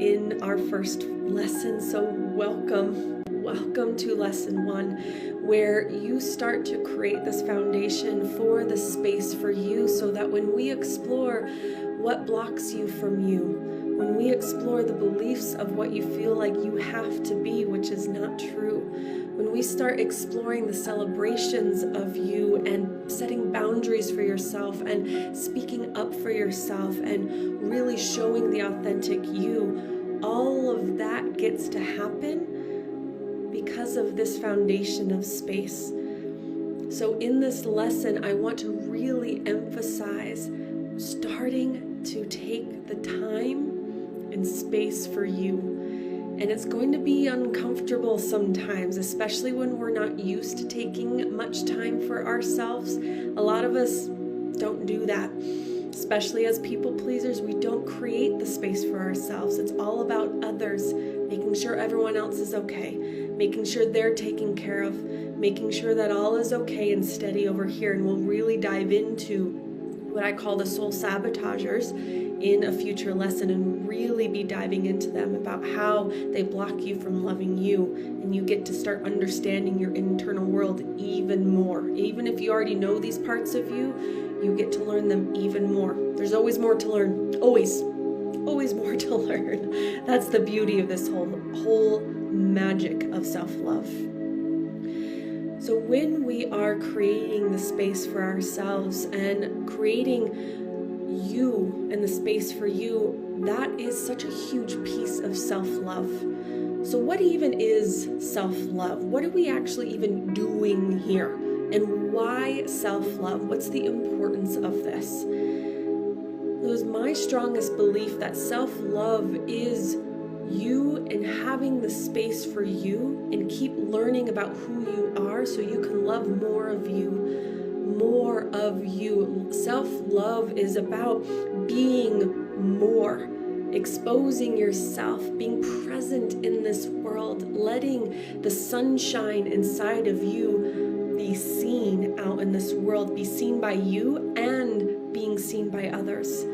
in our first lesson, so welcome to lesson 1, where you start to create this foundation for the space for you, so that when we explore what blocks you from you, when we explore the beliefs of what you feel like you have to be, which is not true, when we start exploring the celebrations of you and setting boundaries for yourself and speaking up for yourself and really showing the authentic you, all of that gets to happen because of this foundation of space. So in this lesson, I want to really emphasize starting to take the time and space for you. And it's going to be uncomfortable sometimes, especially when we're not used to taking much time for ourselves. A lot of us don't do that, especially as people pleasers. We don't create the space for ourselves. It's all about others, making sure everyone else is okay, making sure they're taken care of, making sure that all is okay and steady over here. And we'll really dive into what I call the soul sabotagers in a future lesson and really be diving into them about how they block you from loving you, and you get to start understanding your internal world even more. Even if you already know these parts of you, you get to learn them even more. There's always more to learn. Always more to learn. That's the beauty of this whole magic of self-love. So when we are creating the space for ourselves and creating you and the space for you, that is such a huge piece of self-love. So what even is self-love? What are we actually even doing here? And why self-love? What's the importance of this? It was my strongest belief that self-love is you and having the space for you and keep learning about who you are so you can love more of you. Self-love is about being more, exposing yourself, being present in this world, letting the sunshine inside of you be seen out in this world, be seen by you and being seen by others.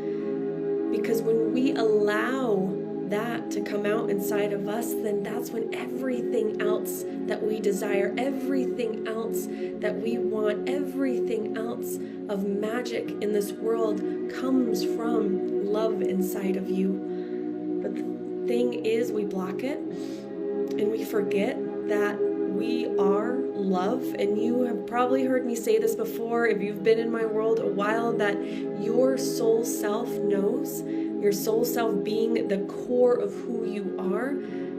Because when we allow that to come out inside of us, then that's when everything else that we desire, everything else that we want, everything else of magic in this world comes from love inside of you. But the thing is, we block it and we forget that we are love. And you have probably heard me say this before, if you've been in my world a while, that your soul self knows. Your soul self being the core of who you are,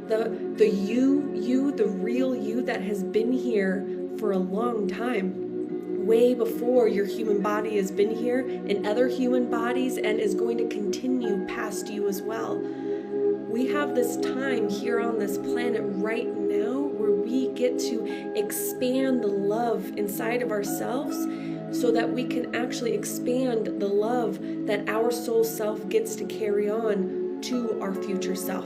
the you, the real you that has been here for a long time, way before your human body has been here in other human bodies and is going to continue past you as well. We have this time here on this planet right now where we get to expand the love inside of ourselves, so that we can actually expand the love that our soul self gets to carry on to our future self.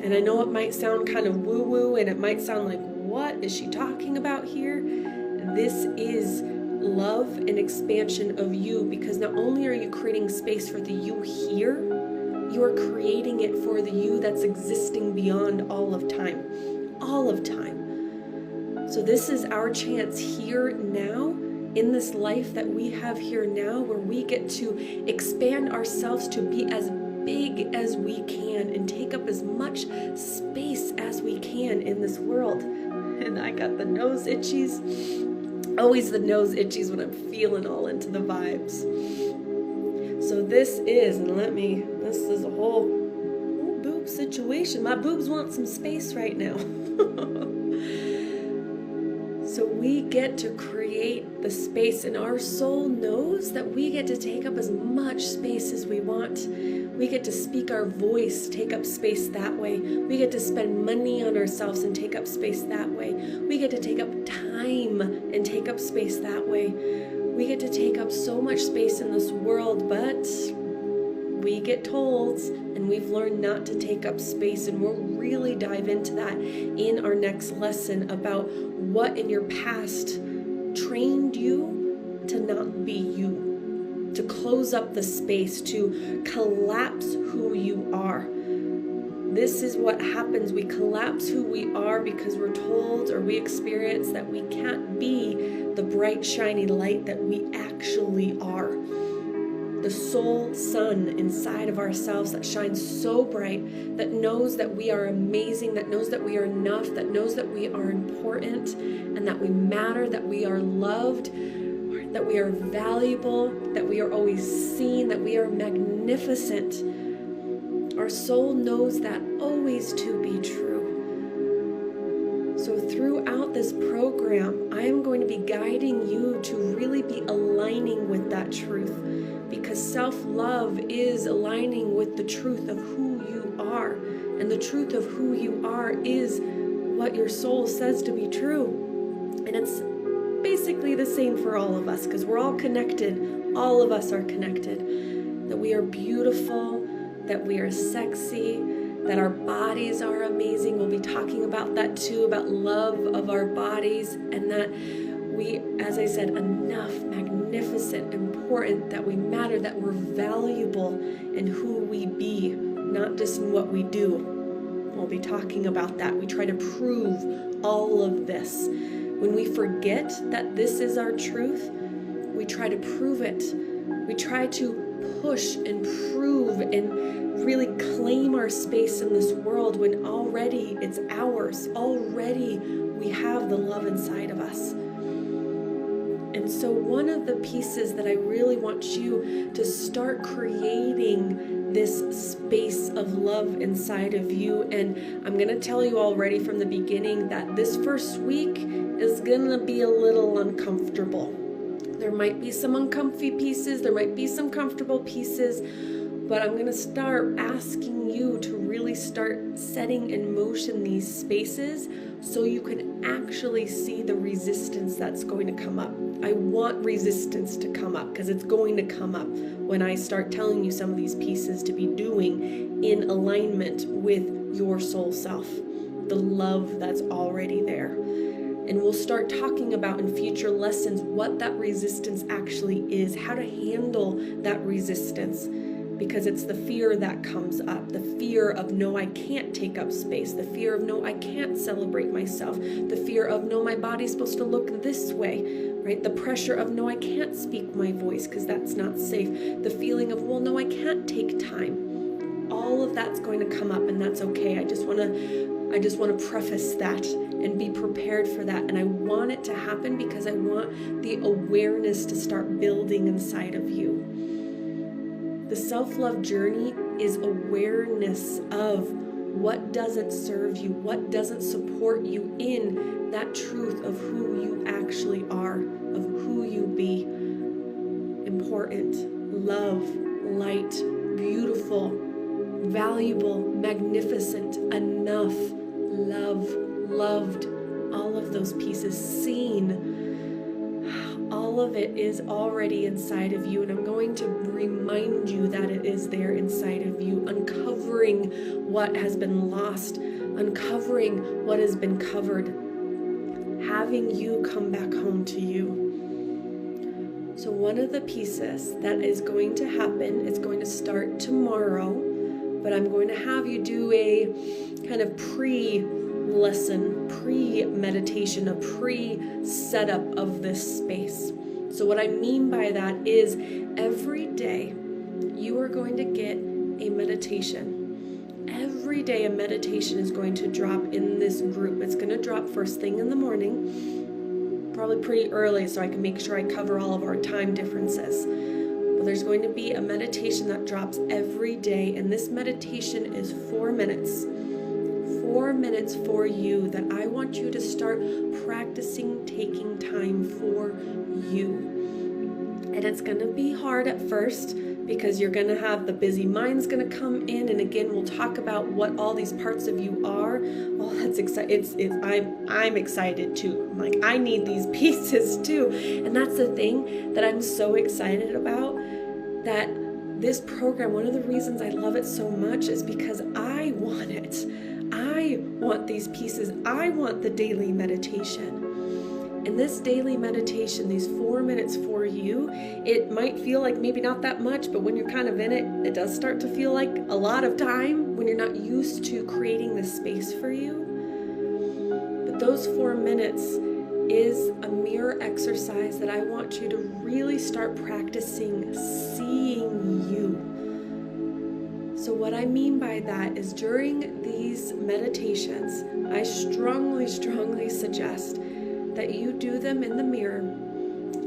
And I know it might sound kind of woo-woo, and it might sound like, what is she talking about here? This is love and expansion of you, because not only are you creating space for the you here, you are creating it for the you that's existing beyond all of time. All of time. So this is our chance here now, in this life that we have here now, where we get to expand ourselves to be as big as we can and take up as much space as we can in this world. And I got the nose itchies. Always the nose itchies when I'm feeling all into the vibes. So this is a whole boob situation. My boobs want some space right now. So we get to create the space, and our soul knows that we get to take up as much space as we want. We get to speak our voice, take up space that way. We get to spend money on ourselves and take up space that way. We get to take up time and take up space that way. We get to take up so much space in this world, but we get told, and we've learned not to take up space, and we'll really dive into that in our next lesson about what in your past trained you to not be you, to close up the space, to collapse who you are. This is what happens. We collapse who we are because we're told or we experience that we can't be the bright, shiny light that we actually are. The soul sun inside of ourselves that shines so bright, that knows that we are amazing, that knows that we are enough, that knows that we are important and that we matter, that we are loved, that we are valuable, that we are always seen, that we are magnificent. Our soul knows that always to be true. So throughout this program, I am going to be guiding you to really be aligning with that truth, because self-love is aligning with the truth of who you are. And the truth of who you are is what your soul says to be true. And it's basically the same for all of us, because we're all connected. All of us are connected. That we are beautiful, that we are sexy, that our bodies are amazing. We'll be talking about that too, about love of our bodies, and that we, as I said, enough, magnificent, important, that we matter, that we're valuable in who we be, not just in what we do. We'll be talking about that. We try to prove all of this. When we forget that this is our truth, we try to prove it. We try to push and prove and really claim our space in this world when already it's ours. Already we have the love inside of us. And so one of the pieces that I really want you to start creating this space of love inside of you, and I'm going to tell you already from the beginning that this first week is going to be a little uncomfortable. There might be some uncomfy pieces, there might be some comfortable pieces, but I'm going to start asking you to really start setting in motion these spaces so you can actually see the resistance that's going to come up. I want resistance to come up because it's going to come up when I start telling you some of these pieces to be doing in alignment with your soul self, the love that's already there. And we'll start talking about in future lessons what that resistance actually is, how to handle that resistance, because it's the fear that comes up, the fear of no, I can't take up space, the fear of no, I can't celebrate myself, the fear of no, my body's supposed to look this way, right? The pressure of no, I can't speak my voice because that's not safe, the feeling of, well, no, I can't take time. All of that's going to come up, and that's okay. I just want to preface that and be prepared for that. And I want it to happen because I want the awareness to start building inside of you. The self-love journey is awareness of what doesn't serve you, what doesn't support you in that truth of who you actually are, of who you be. Important, love, light, beautiful, valuable, magnificent, enough, love, loved, all of those pieces, seen. All of it is already inside of you, and I'm going to remind you that it is there inside of you, uncovering what has been lost, uncovering what has been covered, having you come back home to you. So one of the pieces that is going to happen, it's going to start tomorrow, but I'm going to have you do a kind of pre-lesson, pre-meditation, a pre-setup of this space. So what I mean by that is every day you are going to get a meditation. Every day a meditation is going to drop in this group. It's going to drop first thing in the morning, probably pretty early so I can make sure I cover all of our time differences. But there's going to be a meditation that drops every day, and this meditation is 4 minutes. 4 minutes for you that I want you to start practicing taking time for you. And it's going to be hard at first because you're going to have the busy mind's going to come in, and again we'll talk about what all these parts of you are. Oh, that's exciting. I'm excited too. I'm like, I need these pieces too. And that's the thing that I'm so excited about, that this program, one of the reasons I love it so much is because I want it. I want these pieces. I want the daily meditation. And this daily meditation, these 4 minutes for you, it might feel like maybe not that much, but when you're kind of in it, it does start to feel like a lot of time when you're not used to creating this space for you. But those 4 minutes is a mirror exercise that I want you to really start practicing seeing you. So what I mean by that is during these meditations, I strongly suggest that you do them in the mirror.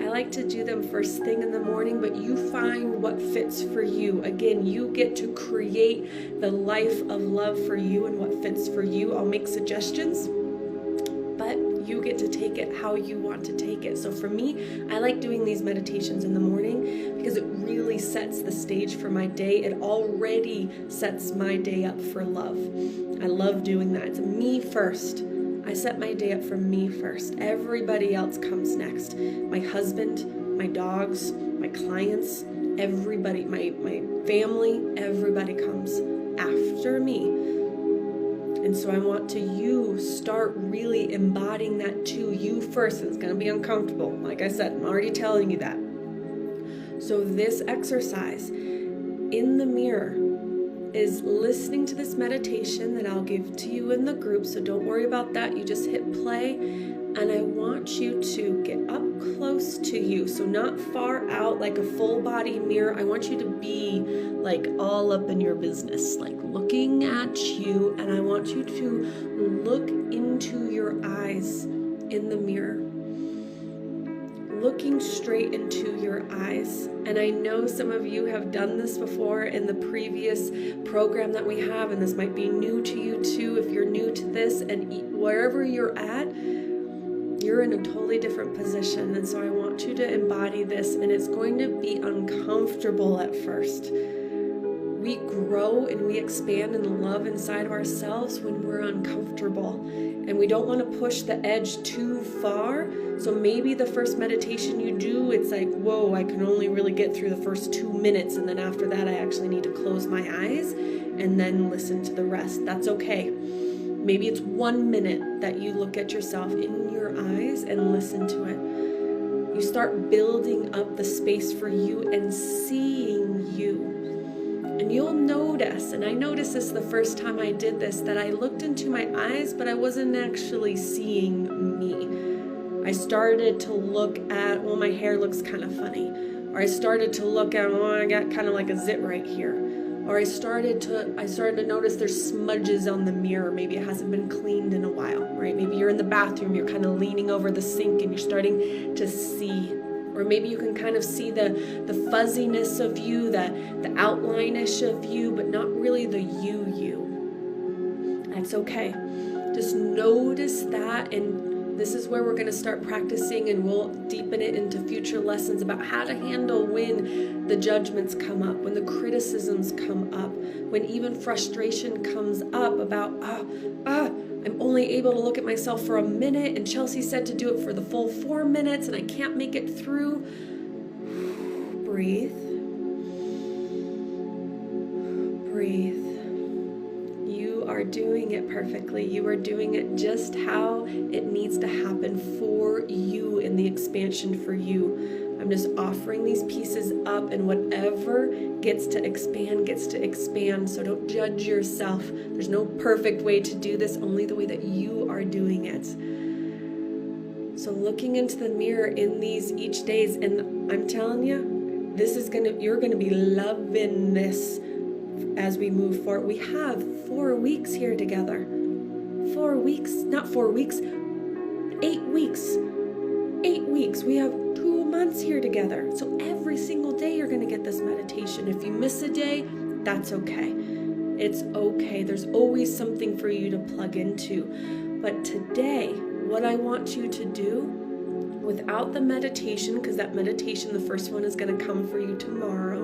I like to do them first thing in the morning, but you find what fits for you. Again, you get to create the life of love for you and what fits for you. I'll make suggestions, but you get to take it how you want to take it. So for me, I like doing these meditations in the morning because it really sets the stage for my day. It already sets my day up for love. I love doing that. It's me first. I set my day up for me first. Everybody else comes next. My husband, my dogs, my clients, everybody, my family, everybody comes after me. And so I want you start really embodying that too. You first. It's going to be uncomfortable. Like I said, I'm already telling you that. So this exercise in the mirror is listening to this meditation that I'll give to you in the group. So don't worry about that. You just hit play. And I want you to get up close to you. So not far out like a full body mirror. I want you to be like all up in your business, like looking at you. And I want you to look into your eyes in the mirror. Looking straight into your eyes. And I know some of you have done this before in the previous program that we have, and this might be new to you too if you're new to this, and wherever you're at, you're in a totally different position. And so I want you to embody this, and it's going to be uncomfortable at first. We grow and we expand in the love inside of ourselves when we're uncomfortable, and we don't want to push the edge too far. So maybe the first meditation you do, it's like, whoa, I can only really get through the first 2 minutes, and then after that I actually need to close my eyes and then listen to the rest. That's okay. Maybe it's 1 minute that you look at yourself in your eyes and listen to it. You start building up the space for you and seeing you. And you'll notice, and I noticed this the first time I did this, that I looked into my eyes, but I wasn't actually seeing me. I started to look at, well, my hair looks kind of funny. Or I started to look at, oh, I got kind of like a zit right here. Or I started to notice there's smudges on the mirror. Maybe it hasn't been cleaned in a while, right? Maybe you're in the bathroom, you're kind of leaning over the sink and you're starting to see. Or maybe you can kind of see the fuzziness of you, the outline-ish of you, but not really the you. That's okay. Just notice that, and this is where we're going to start practicing, and we'll deepen it into future lessons about how to handle when the judgments come up, when the criticisms come up, when even frustration comes up about, I'm only able to look at myself for a minute, and Chelsea said to do it for the full 4 minutes, and I can't make it through. Breathe. Breathe. You are doing it perfectly. You are doing it just how it needs to happen for you in the expansion for you. I'm just offering these pieces up, and whatever gets to expand. So don't judge yourself. There's no perfect way to do this, only the way that you are doing it. So looking into the mirror in these each days, and I'm telling you, you're gonna be loving this as we move forward. We have 4 weeks here together. 4 weeks, not 4 weeks, 8 weeks. 8 weeks. We have 2 months here together. So every single day you're going to get this meditation. If you miss a day, that's okay. It's okay. There's always something for you to plug into. But today, what I want you to do, without the meditation, because that meditation, the first one, is going to come for you tomorrow.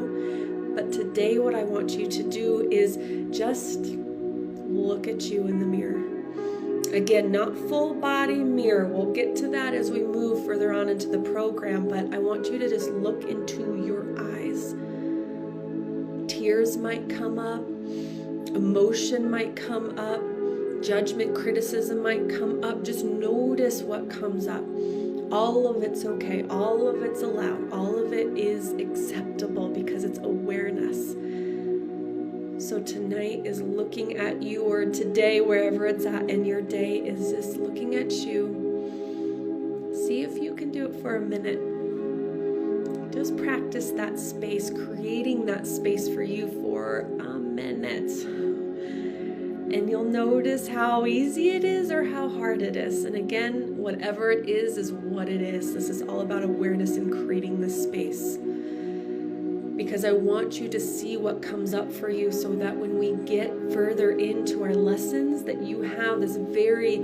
But today, what I want you to do is just look at you in the mirror. Again, not full body mirror. We'll get to that as we move further on into the program, but I want you to just look into your eyes. Tears might come up, emotion might come up, judgment, criticism might come up. Just notice what comes up. All of it's okay. All of it's allowed. All of it is acceptable because it's awareness. So tonight is looking at you, or today, wherever it's at in your day, is just looking at you. See if you can do it for a minute. Just practice that space, creating that space for you for a minute. And you'll notice how easy it is or how hard it is. And again, whatever it is what it is. This is all about awareness and creating this space. Because I want you to see what comes up for you so that when we get further into our lessons, that you have this very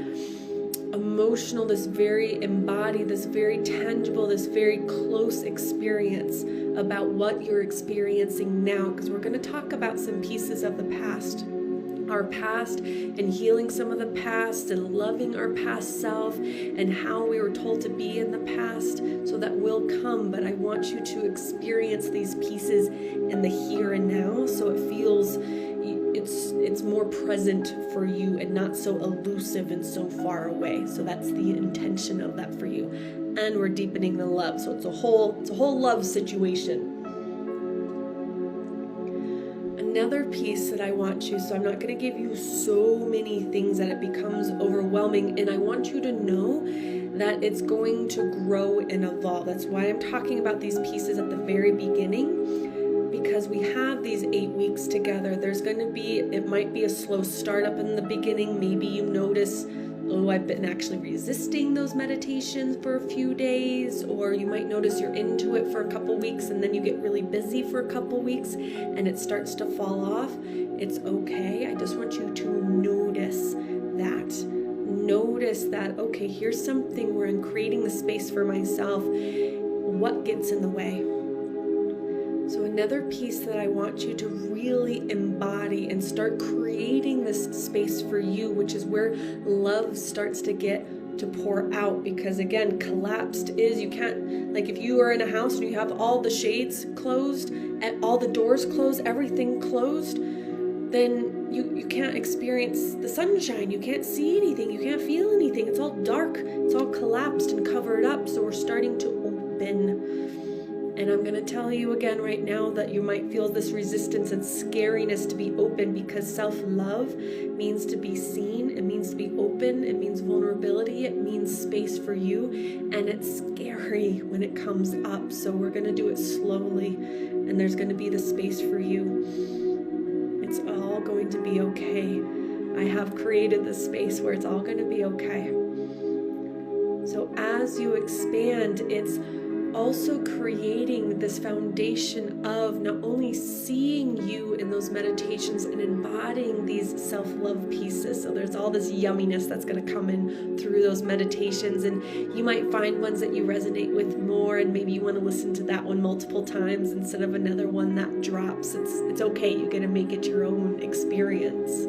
emotional, this very embodied, this very tangible, this very close experience about what you're experiencing now. Because we're going to talk about some pieces of the past. Our past and healing some of the past and loving our past self and how we were told to be in the past, so that will come. But I want you to experience these pieces in the here and now, so it feels it's more present for you and not so elusive and so far away. So that's the intention of that for you. And we're deepening the love, so it's a whole love situation. Another piece that I want you, so I'm not going to give you so many things that it becomes overwhelming, and I want you to know that it's going to grow and evolve. That's why I'm talking about these pieces at the very beginning, because we have these 8 weeks together. There's going to be, it might be a slow start up in the beginning. Maybe you notice, oh, I've been actually resisting those meditations for a few days, or you might notice you're into it for a couple weeks and then you get really busy for a couple weeks and it starts to fall off. It's okay. I just want you to notice that. Notice that, okay, here's something where I'm creating the space for myself. What gets in the way? So another piece that I want you to really embody and start creating this space for you, which is where love starts to get to pour out. Because again, collapsed is, you can't, like if you are in a house and you have all the shades closed and all the doors closed, everything closed, then you can't experience the sunshine. You can't see anything. You can't feel anything. It's all dark. It's all collapsed and covered up. So we're starting to open. And I'm going to tell you again right now that you might feel this resistance and scariness to be open, because self-love means to be seen. It means to be open. It means vulnerability. It means space for you. And it's scary when it comes up. So we're going to do it slowly. And there's going to be the space for you. It's all going to be okay. I have created this space where it's all going to be okay. So as you expand, it's also creating this foundation of not only seeing you in those meditations and embodying these self-love pieces. So there's all this yumminess that's going to come in through those meditations, and you might find ones that you resonate with more, and maybe you want to listen to that one multiple times instead of another one that drops. It's okay. You get to make it your own experience.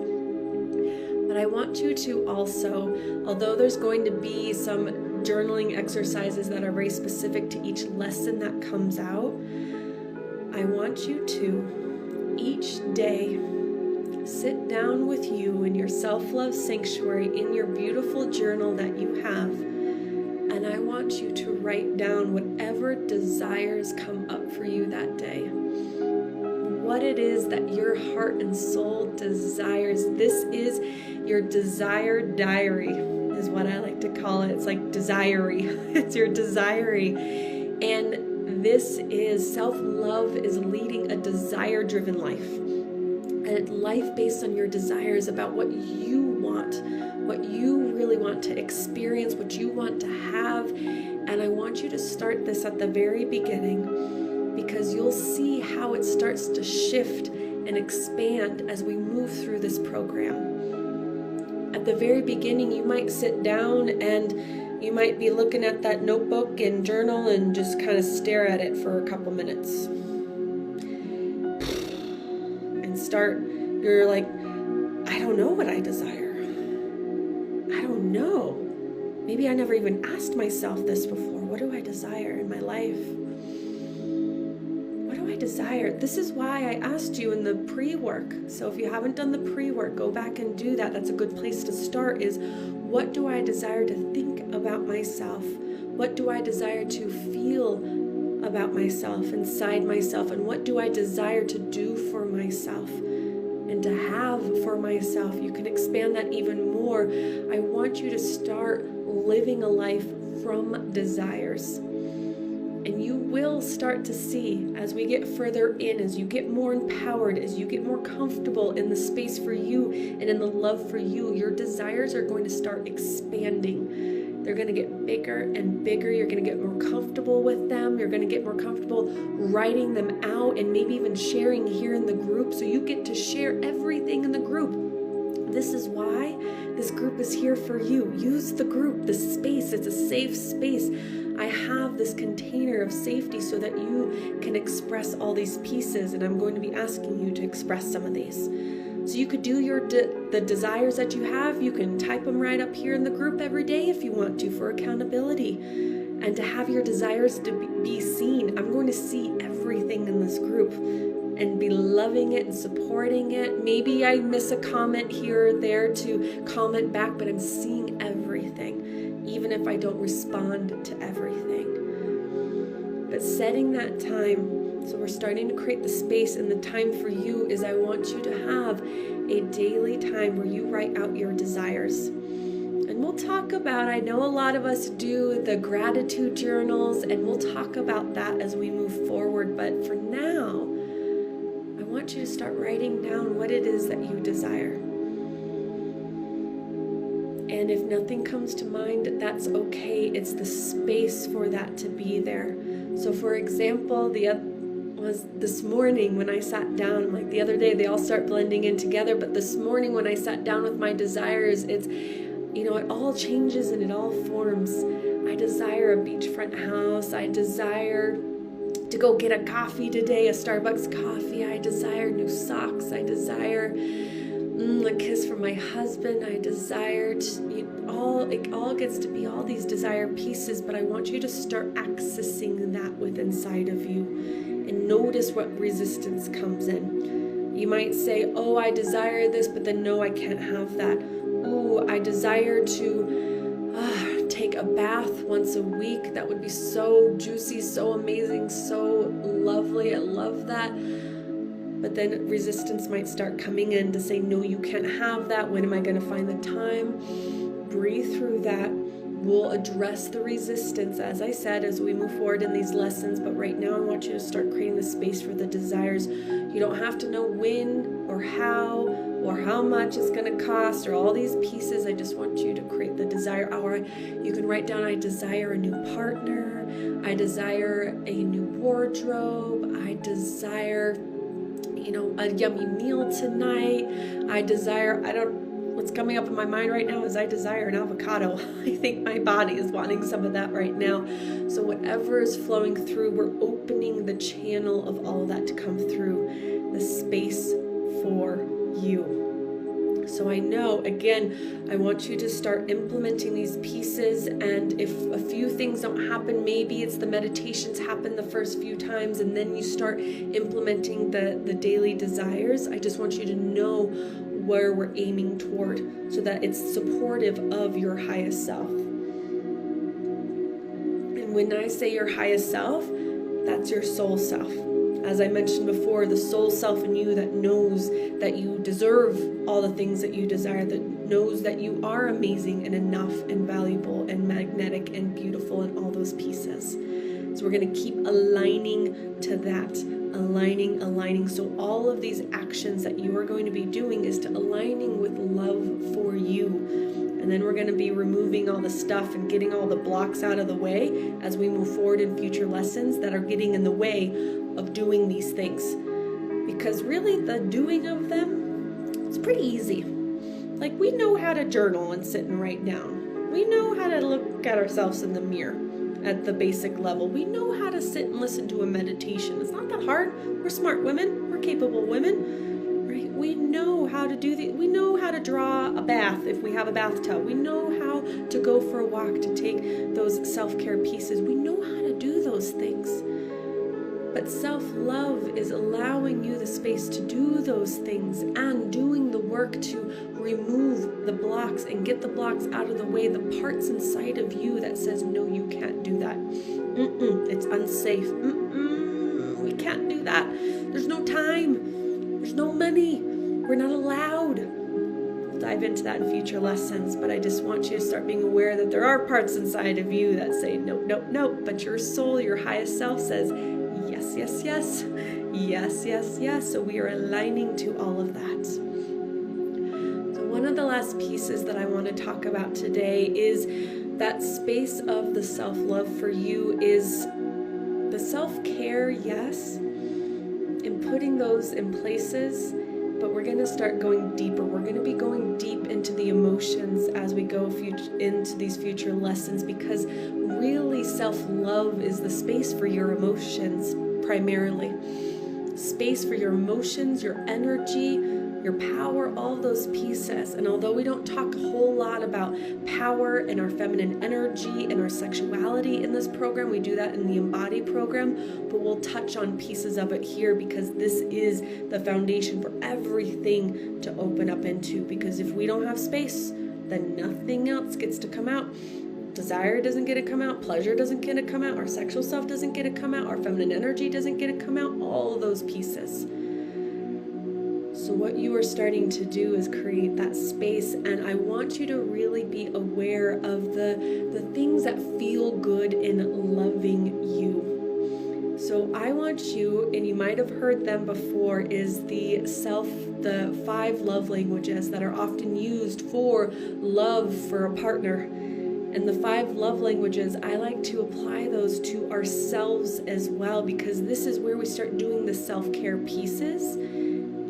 But I want you to also, although there's going to be some journaling exercises that are very specific to each lesson that comes out, I want you to each day sit down with you in your self-love sanctuary, in your beautiful journal that you have, and I want you to write down whatever desires come up for you that day. What it is that your heart and soul desires. This is your desire diary, is what I like to call it. It's like Desiary. It's your Desiary. And this is self-love is leading a desire-driven life. A life based on your desires, about what you want, what you really want to experience, what you want to have. And I want you to start this at the very beginning, because you'll see how it starts to shift and expand as we move through this program. At the very beginning, you might sit down and you might be looking at that notebook and journal and just kind of stare at it for a couple minutes. And you're like, I don't know what I desire. I don't know. Maybe I never even asked myself this before. What do I desire in my life? Desire. This is why I asked you in the pre-work. So if you haven't done the pre-work, go back and do that. That's a good place to start, is What do I desire to think about myself? What do I desire to feel about myself, inside myself? And what do I desire to do for myself and to have for myself? You can expand that even more. I want you to start living a life from desires. And you will start to see, as we get further in, as you get more empowered, as you get more comfortable in the space for you and in the love for you, your desires are going to start expanding. They're going to get bigger and bigger. You're going to get more comfortable with them. You're going to get more comfortable writing them out and maybe even sharing here in the group. So you get to share everything in the group. This is why this group is here for you. Use the group, the space. It's a safe space. I have this container of safety so that you can express all these pieces, and I'm going to be asking you to express some of these. So you could do the desires that you have. You can type them right up here in the group every day if you want to, for accountability. And to have your desires to be seen. I'm going to see everything in this group and be loving it and supporting it. Maybe I miss a comment here or there to comment back, but I'm seeing everything, even if I don't respond to everything. But setting that time, so we're starting to create the space, and the time for you is I want you to have a daily time where you write out your desires. And we'll talk about, I know a lot of us do the gratitude journals, and we'll talk about that as we move forward. But for now, I want you to start writing down what it is that you desire. And if nothing comes to mind, that's okay. It's the space for that to be there. So for example, this morning when I sat down, like the other day, they all start blending in together. But this morning when I sat down with my desires, it all changes and it all forms. I desire a beachfront house. I desire to go get a coffee today, a Starbucks coffee. I desire new socks. I desire a kiss from my husband. I desire it all gets to be all these desire pieces, but I want you to start accessing that within inside of you and notice what resistance comes in. You might say, oh, I desire this, but then no, I can't have that. Oh, I desire to take a bath once a week. That would be so juicy, so amazing, so lovely. I love that. But then resistance might start coming in to say, no, you can't have that. When am I going to find the time? Breathe through that. We'll address the resistance, as I said, as we move forward in these lessons. But right now, I want you to start creating the space for the desires. You don't have to know when or how much it's going to cost or all these pieces. I just want you to create the desire. Or you can write down, I desire a new partner. I desire a new wardrobe. I desire a yummy meal tonight. What's coming up in my mind right now is I desire an avocado. I think my body is wanting some of that right now. So whatever is flowing through, we're opening the channel of all of that to come through, the space for you. So I know, again, I want you to start implementing these pieces, and if a few things don't happen, maybe it's the meditations happen the first few times and then you start implementing the daily desires. I just want you to know where we're aiming toward so that it's supportive of your highest self. And when I say your highest self, that's your soul self. As I mentioned before, the soul self in you that knows that you deserve all the things that you desire, that knows that you are amazing and enough and valuable and magnetic and beautiful and all those pieces. So we're going to keep aligning to that, aligning. So all of these actions that you are going to be doing is to aligning with love for you. And then we're going to be removing all the stuff and getting all the blocks out of the way as we move forward in future lessons that are getting in the way of doing these things. Because really the doing of them, it's pretty easy. Like, we know how to journal and sit and write down. We know how to look at ourselves in the mirror at the basic level. We know how to sit and listen to a meditation. It's not that hard. We're smart women. We're capable women, right? We know how to do we know how to draw a bath if we have a bathtub. We know how to go for a walk, to take those self-care pieces. We know how to do those things. But self-love is allowing you the space to do those things and doing the work to remove the blocks and get the blocks out of the way, the parts inside of you that says, no, you can't do that. It's unsafe. We can't do that. There's no time. There's no money. We're not allowed. We'll dive into that in future lessons, but I just want you to start being aware that there are parts inside of you that say, nope, nope, nope. But your soul, your highest self says, yes, yes, yes, yes, yes, yes. So we are aligning to all of that. So one of the last pieces that I want to talk about today is that space of the self-love for you is the self-care, yes, and putting those in places, but we're going to start going deeper. We're going to be going deep into the emotions as we go into these future lessons, because really self-love is the space for your emotions primarily. Space for your emotions, your energy, your power, all those pieces. And although we don't talk a whole lot about power and our feminine energy and our sexuality in this program, we do that in the Embody program, but we'll touch on pieces of it here because this is the foundation for everything to open up into. Because if we don't have space, then nothing else gets to come out. Desire doesn't get to come out, pleasure doesn't get to come out, our sexual self doesn't get to come out, our feminine energy doesn't get to come out, all of those pieces. So what you are starting to do is create that space, and I want you to really be aware of the things that feel good in loving you. So I want you, and you might have heard them before, is the 5 love languages that are often used for love for a partner. And the 5 love languages, I like to apply those to ourselves as well, because this is where we start doing the self-care pieces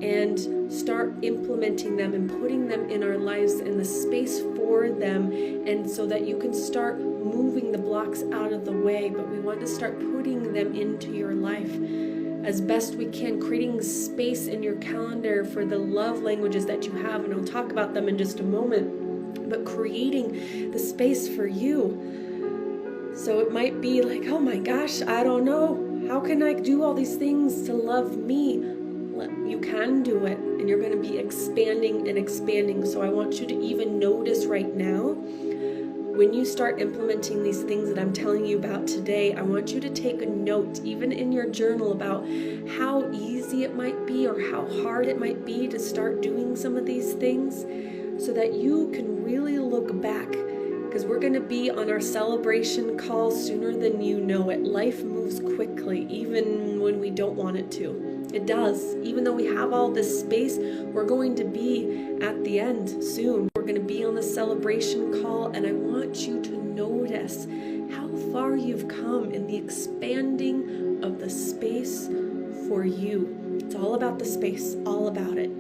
and start implementing them and putting them in our lives and the space for them, and so that you can start moving the blocks out of the way. But we want to start putting them into your life as best we can, creating space in your calendar for the love languages that you have, and I'll talk about them in just a moment. But creating the space for you. So it might be like, oh my gosh, I don't know. How can I do all these things to love me? You can do it, and you're going to be expanding and expanding. So I want you to even notice right now, when you start implementing these things that I'm telling you about today, I want you to take a note, even in your journal, about how easy it might be or how hard it might be to start doing some of these things, so that you can really look back, because we're going to be on our celebration call sooner than you know it. Life moves quickly, even when we don't want it to. It does. Even though we have all this space, we're going to be at the end soon. We're going to be on the celebration call, and I want you to notice how far you've come in the expanding of the space for you. It's all about the space, all about it.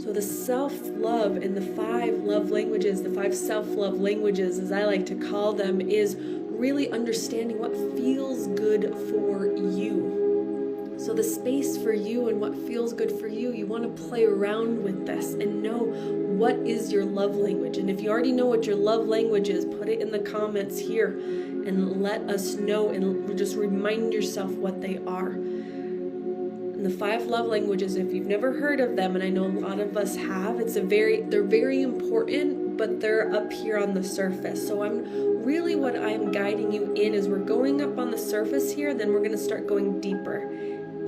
So the self-love and the 5 love languages, the 5 self-love languages, as I like to call them, is really understanding what feels good for you. So the space for you and what feels good for you, you want to play around with this and know what is your love language. And if you already know what your love language is, put it in the comments here and let us know, and just remind yourself what they are. The 5 love languages, if you've never heard of them, and I know a lot of us have, they're very important, but they're up here on the surface. So what I'm guiding you in is we're going up on the surface here, then we're going to start going deeper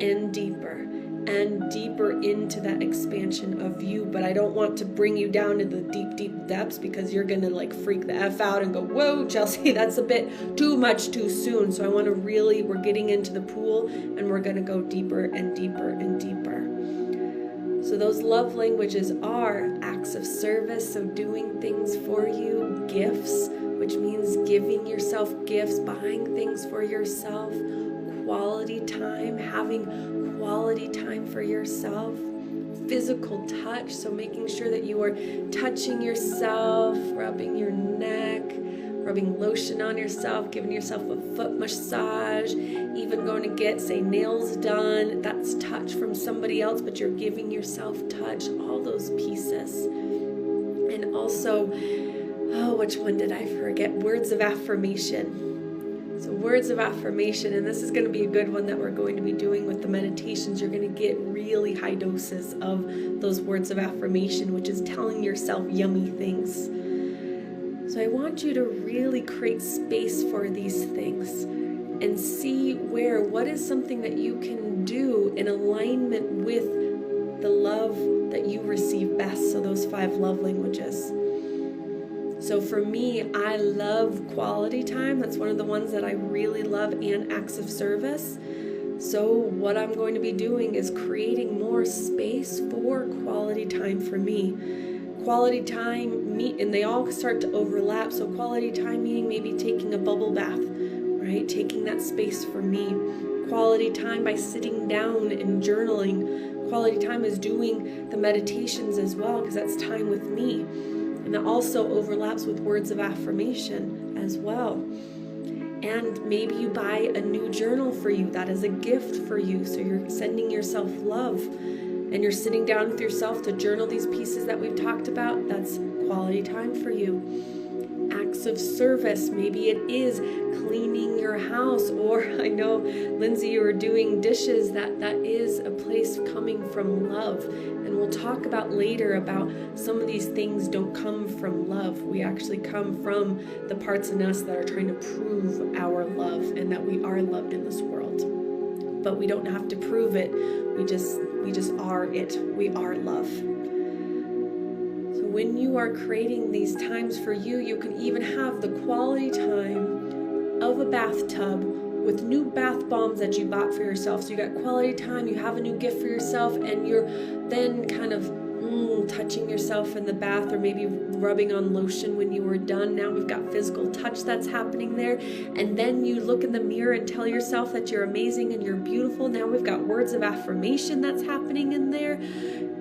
and deeper and deeper into that expansion of you. But I don't want to bring you down to the deep, deep depths, because you're going to freak the F out and go, whoa, Chelsea, that's a bit too much too soon. So I want to we're getting into the pool, and we're going to go deeper and deeper and deeper. So those love languages are acts of service, so doing things for you, gifts, which means giving yourself gifts, buying things for yourself, quality time, having quality time for yourself, physical touch, so making sure that you are touching yourself, rubbing your neck, rubbing lotion on yourself, giving yourself a foot massage, even going to get, say, nails done. That's touch from somebody else, but you're giving yourself touch, all those pieces. And also, which one did I forget? Words of affirmation. So words of affirmation, and this is going to be a good one that we're going to be doing with the meditations. You're going to get really high doses of those words of affirmation, which is telling yourself yummy things. So I want you to really create space for these things and see what is something that you can do in alignment with the love that you receive best. So those 5 love languages. So for me, I love quality time. That's one of the ones that I really love, and acts of service. So what I'm going to be doing is creating more space for quality time for me. Quality time, and they all start to overlap. So quality time meaning maybe taking a bubble bath, right? Taking that space for me. Quality time by sitting down and journaling. Quality time is doing the meditations as well, because that's time with me. And that also overlaps with words of affirmation as well. And maybe you buy a new journal for you. That is a gift for you. So you're sending yourself love. And you're sitting down with yourself to journal these pieces that we've talked about. That's quality time for you. Acts of service. Maybe it is cleaning your house, or I know, Lindsay, you were doing dishes. That is a place coming from love. And we'll talk about later about some of these things don't come from love. We actually come from the parts in us that are trying to prove our love and that we are loved in this world. But we don't have to prove it. We just are it. We are love. So when you are creating these times for you, you can even have the quality time of a bathtub with new bath bombs that you bought for yourself. So you got quality time, you have a new gift for yourself, and you're then kind of touching yourself in the bath, or maybe rubbing on lotion when you were done. Now we've got physical touch that's happening there. And then you look in the mirror and tell yourself that you're amazing and you're beautiful. Now we've got words of affirmation that's happening in there.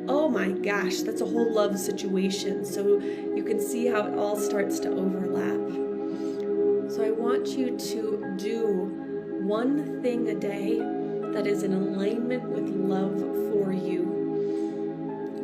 Oh my gosh, that's a whole love situation. So you can see how it all starts to overlap. So I want you to do one thing a day that is in alignment with love for you.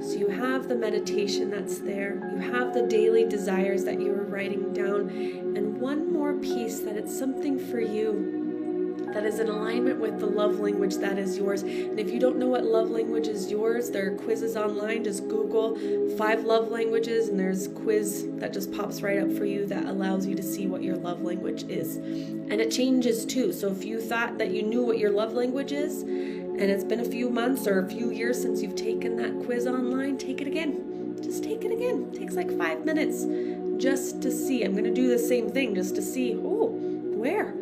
So you have the meditation that's there, you have the daily desires that you were writing down, and one more piece that it's something for you that is in alignment with the love language that is yours. And if you don't know what love language is yours, there are quizzes online. Just Google 5 love languages, and there's a quiz that just pops right up for you that allows you to see what your love language is. And it changes too. So if you thought that you knew what your love language is, and it's been a few months or a few years since you've taken that quiz online, take it again. Just take it again. It takes like 5 minutes just to see. I'm going to do the same thing just to see, where?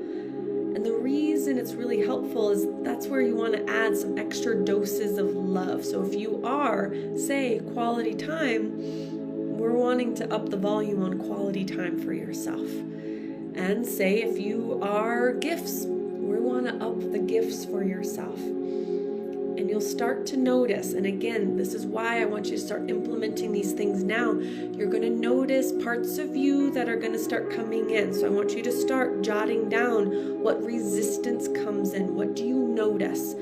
And the reason it's really helpful is that's where you want to add some extra doses of love. So if you are, say, quality time, we're wanting to up the volume on quality time for yourself. And say if you are gifts, we want to up the gifts for yourself. And you'll start to notice, and again, this is why I want you to start implementing these things now. You're going to notice parts of you that are going to start coming in. So I want you to start jotting down what resistance comes in. What do you notice?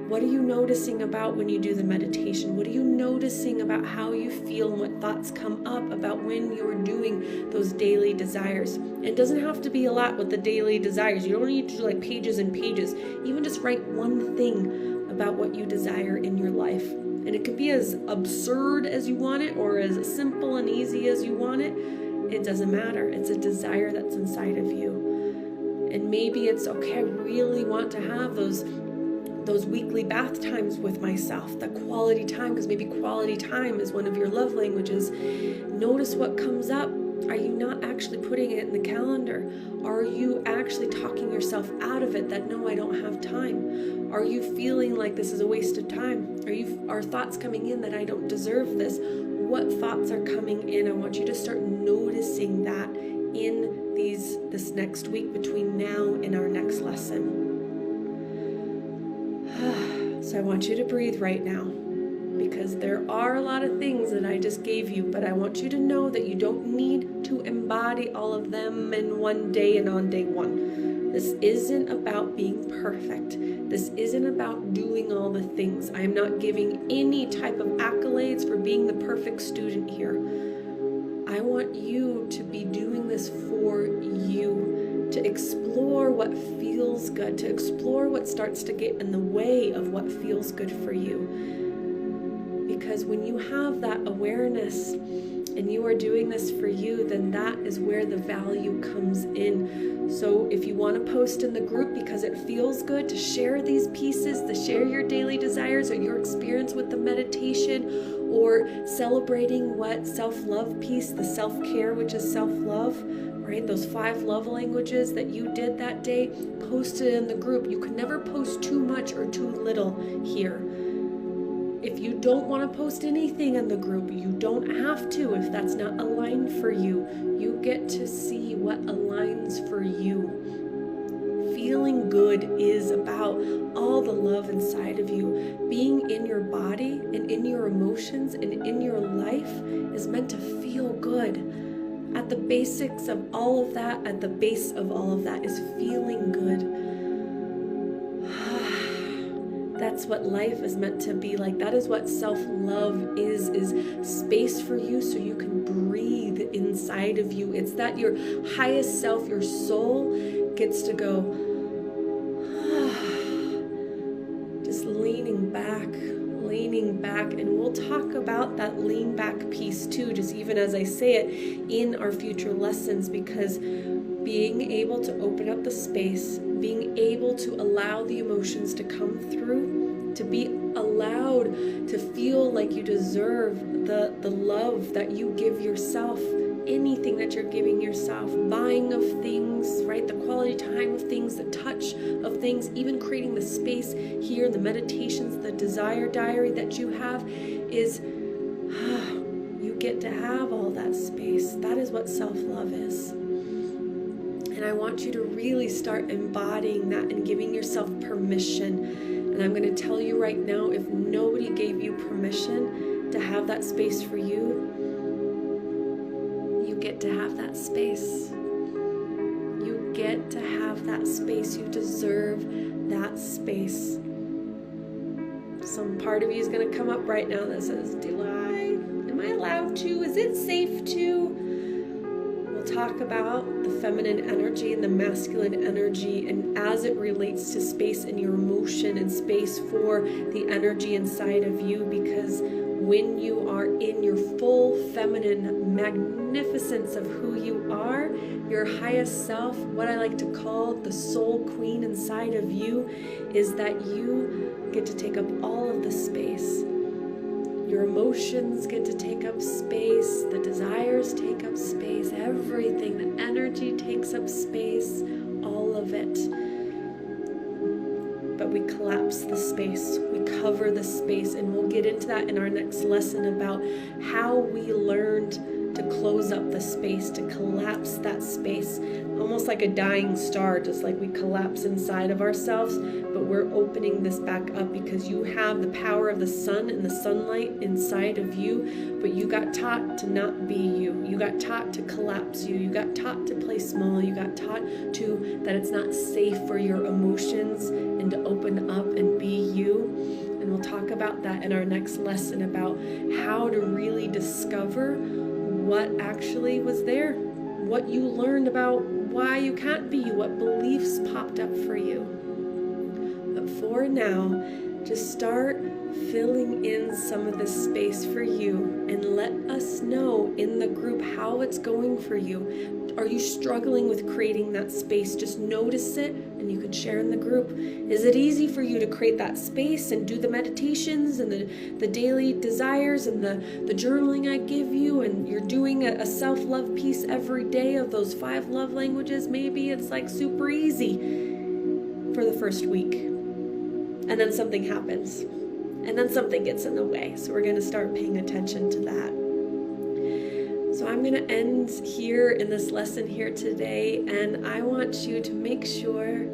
What are you noticing about when you do the meditation? What are you noticing about how you feel and what thoughts come up about when you're doing those daily desires? And it doesn't have to be a lot with the daily desires. You don't need to do like pages and pages. Even just write one thing about what you desire in your life. And it could be as absurd as you want it or as simple and easy as you want it. It doesn't matter. It's a desire that's inside of you. And maybe it's, okay, I really want to have those weekly bath times with myself, that quality time, because maybe quality time is one of your love languages. Notice what comes up. Are you not actually putting it in the calendar? Are you actually talking yourself out of it that, no, I don't have time? Are you feeling like this is a waste of time? Are thoughts coming in that I don't deserve this? What thoughts are coming in? I want you to start noticing that in this next week between now and our next lesson. So I want you to breathe right now, because there are a lot of things that I just gave you, but I want you to know that you don't need to embody all of them in one day and on day one. This isn't about being perfect. This isn't about doing all the things. I am not giving any type of accolades for being the perfect student here. I want you to be doing this for you, to explore what feels good, to explore what starts to get in the way of what feels good for you. Because when you have that awareness and you are doing this for you, then that is where the value comes in. So if you want to post in the group because it feels good to share these pieces, to share your daily desires or your experience with the meditation, or celebrating what self-love piece, the self-care, which is self-love, right? Those 5 love languages that you did that day, post it in the group. You can never post too much or too little here. If you don't want to post anything in the group, you don't have to. If that's not aligned for you, you get to see what aligns for you. Feeling good is about all the love inside of you. Being in your body and in your emotions and in your life is meant to feel good. At the basics of all of that, at the base of all of that is feeling good. That's what life is meant to be like. That is what self-love is space for you so you can breathe inside of you. It's that your highest self, your soul, gets to go, just leaning back. And we'll talk about that lean back piece too, just even as I say it in our future lessons, because being able to open up the space, being able to allow the emotions to come through, to be allowed to feel like you deserve the love that you give yourself, anything that you're giving yourself, buying of things, right? The quality time of things, the touch of things, even creating the space here, the meditations, the desire diary that you have is, you get to have all that space. That is what self-love is. And I want you to really start embodying that and giving yourself permission. And I'm going to tell you right now, if nobody gave you permission to have that space for you, you get to have that space. You get to have that space. You deserve that space. Some part of you is going to come up right now that says, am I allowed to? Is it safe to? We'll talk about the feminine energy and the masculine energy, and as it relates to space in your emotion and space for the energy inside of you, because when you are in your full feminine magnificence of who you are, your highest self, what I like to call the soul queen inside of you, is that you get to take up all of the space. Your emotions get to take up space, the desires take up space, everything, the energy takes up space, all of it. But we collapse the space, we cover the space, and we'll get into that in our next lesson about how we learned to close up the space, to collapse that space, almost like a dying star, just like we collapse inside of ourselves, but we're opening this back up because you have the power of the sun and the sunlight inside of you, but you got taught to not be you. You got taught to collapse you. You got taught to play small. You got taught that it's not safe for your emotions and to open up and be you. And we'll talk about that in our next lesson, about how to really discover what actually was there, what you learned about why you can't be you, what beliefs popped up for you. But for now, just start filling in some of this space for you and let us know in the group how it's going for you. Are you struggling with creating that space? Just notice it and you can share in the group. Is it easy for you to create that space and do the meditations and the daily desires and the journaling I give you, and you're doing a self-love piece every day of those 5 love languages? Maybe it's like super easy for the first week. And then something happens. And then something gets in the way. So we're going to start paying attention to that. So I'm going to end here in this lesson here today, and I want you to make sure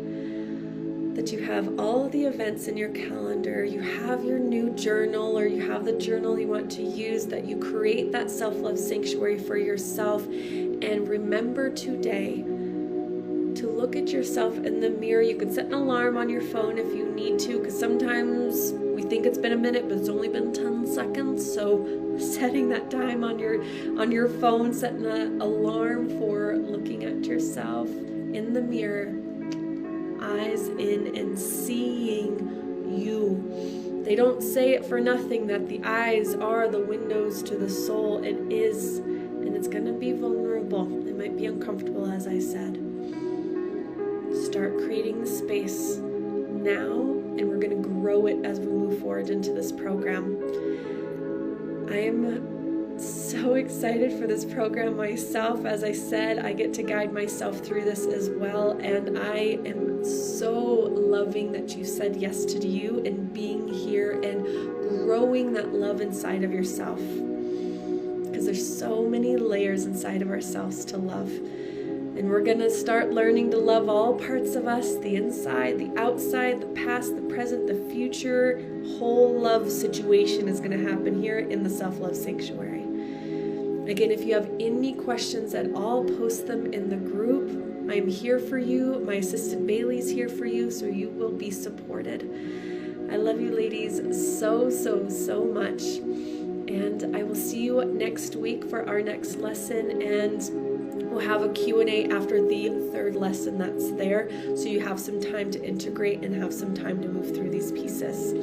that you have all the events in your calendar, you have your new journal, or you have the journal you want to use, that you create that self-love sanctuary for yourself. And remember today to look at yourself in the mirror. You can set an alarm on your phone if you need to, because sometimes we think it's been a minute, but it's only been 10 seconds. So setting that time on your phone, setting an alarm for looking at yourself in the mirror, eyes in, and seeing you. They don't say it for nothing that the eyes are the windows to the soul. It is, and it's going to be vulnerable. It might be uncomfortable, as I said. Start creating the space now, and we're going to grow it as we move forward into this program. I am so excited for this program myself. As I said, I get to guide myself through this as well, and I am so loving that you said yes to you and being here and growing that love inside of yourself, because there's so many layers inside of ourselves to love. And we're going to start learning to love all parts of us, the inside, the outside, the past, the present, the future. Whole love situation is going to happen here in the Self-Love Sanctuary. Again, if you have any questions at all, post them in the group. I'm here for you. My assistant Bailey's here for you, so you will be supported. I love you ladies so, so, so much. And I will see you next week for our next lesson, and we'll have a Q&A after the third lesson that's there, so you have some time to integrate and have some time to move through these pieces.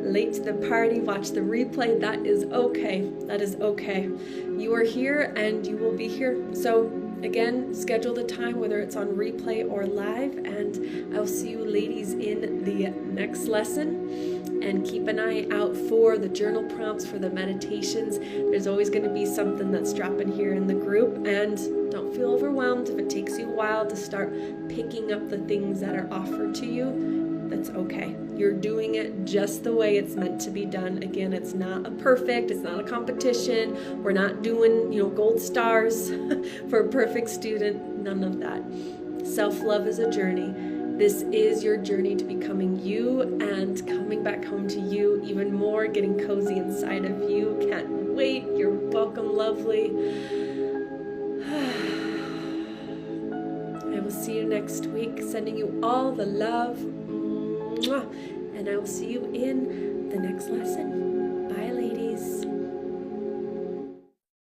Late to the party, watch the replay, that is okay. That is okay. You are here and you will be here. So again, schedule the time, whether it's on replay or live, and I'll see you ladies in the next lesson. And keep an eye out for the journal prompts, for the meditations. There's always going to be something that's dropping here in the group, and don't feel overwhelmed if it takes you a while to start picking up the things that are offered to you. That's okay. You're doing it just the way it's meant to be done. Again, it's not it's not a competition. We're not doing, gold stars for a perfect student. None of that. Self-love is a journey. This is your journey to becoming you and coming back home to you even more, getting cozy inside of you. Can't wait. You're welcome, lovely. I will see you next week, sending you all the love. And I will see you in the next lesson.